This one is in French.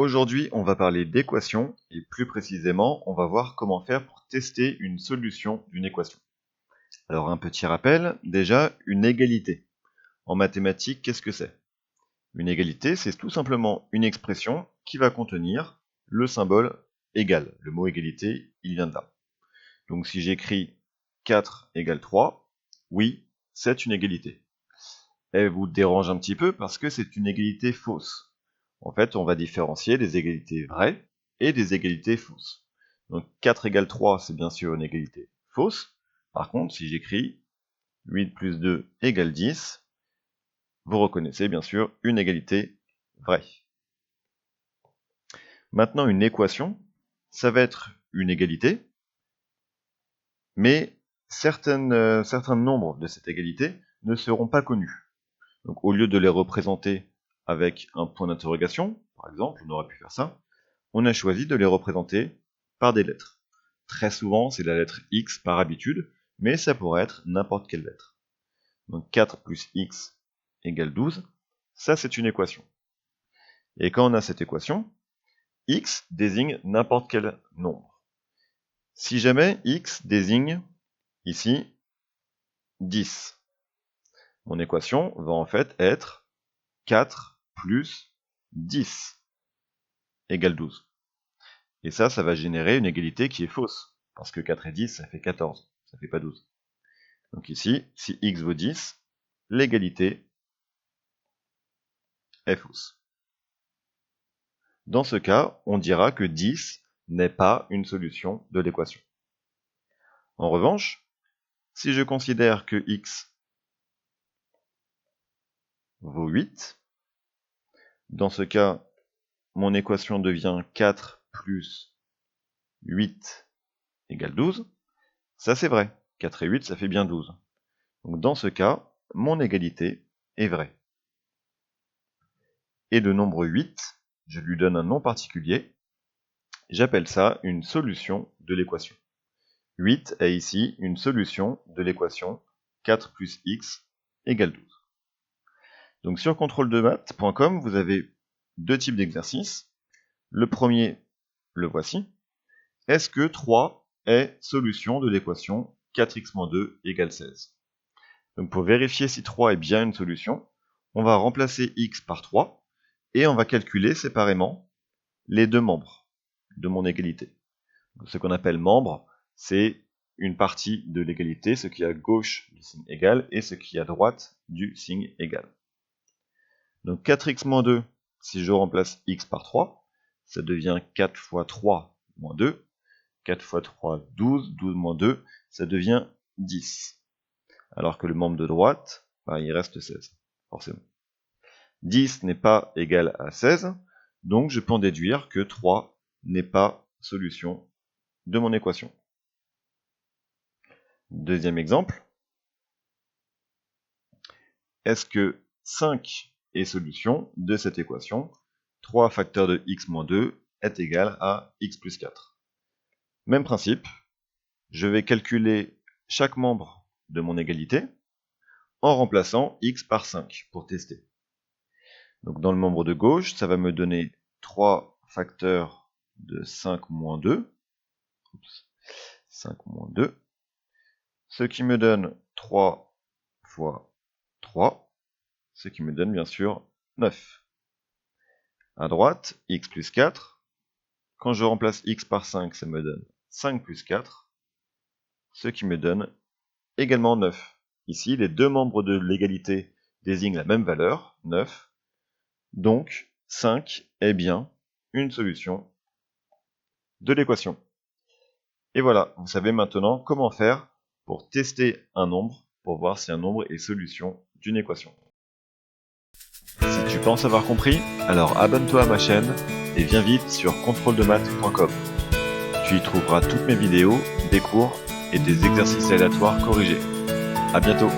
Aujourd'hui, on va parler d'équations et plus précisément, on va voir comment faire pour tester une solution d'une équation. Alors un petit rappel, déjà une égalité. En mathématiques, qu'est-ce que c'est? Une égalité, c'est tout simplement une expression qui va contenir le symbole égal. Le mot égalité, il vient de là. Donc si j'écris 4 égale 3, oui, c'est une égalité. Elle vous dérange un petit peu parce que c'est une égalité fausse. En fait, on va différencier des égalités vraies et des égalités fausses. Donc 4 égale 3, c'est bien sûr une égalité fausse. Par contre, si j'écris 8 plus 2 égale 10, vous reconnaissez bien sûr une égalité vraie. Maintenant, une équation, ça va être une égalité, mais certains nombres de cette égalité ne seront pas connus. Donc au lieu de les représenter avec un point d'interrogation, par exemple, on aurait pu faire ça, on a choisi de les représenter par des lettres. Très souvent, c'est la lettre X par habitude, mais ça pourrait être n'importe quelle lettre. Donc 4 plus X égale 12, ça c'est une équation. Et quand on a cette équation, X désigne n'importe quel nombre. Si jamais X désigne, ici, 10, mon équation va en fait être 4 plus 10 égale 12. Et ça va générer une égalité qui est fausse, parce que 4 et 10, ça fait 14, ça fait pas 12. Donc ici, si x vaut 10, l'égalité est fausse. Dans ce cas, on dira que 10 n'est pas une solution de l'équation. En revanche, si je considère que x vaut 8, dans ce cas, mon équation devient 4 plus 8 égale 12. Ça c'est vrai, 4 et 8 ça fait bien 12. Donc dans ce cas, mon égalité est vraie. Et le nombre 8, je lui donne un nom particulier, j'appelle ça une solution de l'équation. 8 est ici une solution de l'équation 4 plus x égale 12. Donc sur contrôle-de-maths.com, vous avez deux types d'exercices. Le premier, le voici. Est-ce que 3 est solution de l'équation 4x-2 égale 16? Donc pour vérifier si 3 est bien une solution, on va remplacer x par 3 et on va calculer séparément les deux membres de mon égalité. Donc ce qu'on appelle membre, c'est une partie de l'égalité, ce qui est à gauche du signe égal et ce qui est à droite du signe égal. Donc 4x-2, si je remplace x par 3, ça devient 4 fois 3 moins 2. 4 fois 3, 12, 12 moins 2, ça devient 10. Alors que le membre de droite, il reste 16, forcément. 10 n'est pas égal à 16, donc je peux en déduire que 3 n'est pas solution de mon équation. Deuxième exemple. Est-ce que 5 est solution de cette équation? 3 facteur de x moins 2 est égal à x plus 4. Même principe, je vais calculer chaque membre de mon égalité en remplaçant x par 5 pour tester. Donc dans le membre de gauche, ça va me donner 3 facteurs de 5 moins 2. 5 moins 2. Ce qui me donne 3 fois 3. Ce qui me donne bien sûr 9. À droite, x plus 4. Quand je remplace x par 5, ça me donne 5 plus 4. Ce qui me donne également 9. Ici, les deux membres de l'égalité désignent la même valeur, 9. Donc, 5 est bien une solution de l'équation. Et voilà, vous savez maintenant comment faire pour tester un nombre, pour voir si un nombre est solution d'une équation. Si tu penses avoir compris, alors abonne-toi à ma chaîne et viens vite sur contrôle-de-maths.com. Tu y trouveras toutes mes vidéos, des cours et des exercices aléatoires corrigés. À bientôt.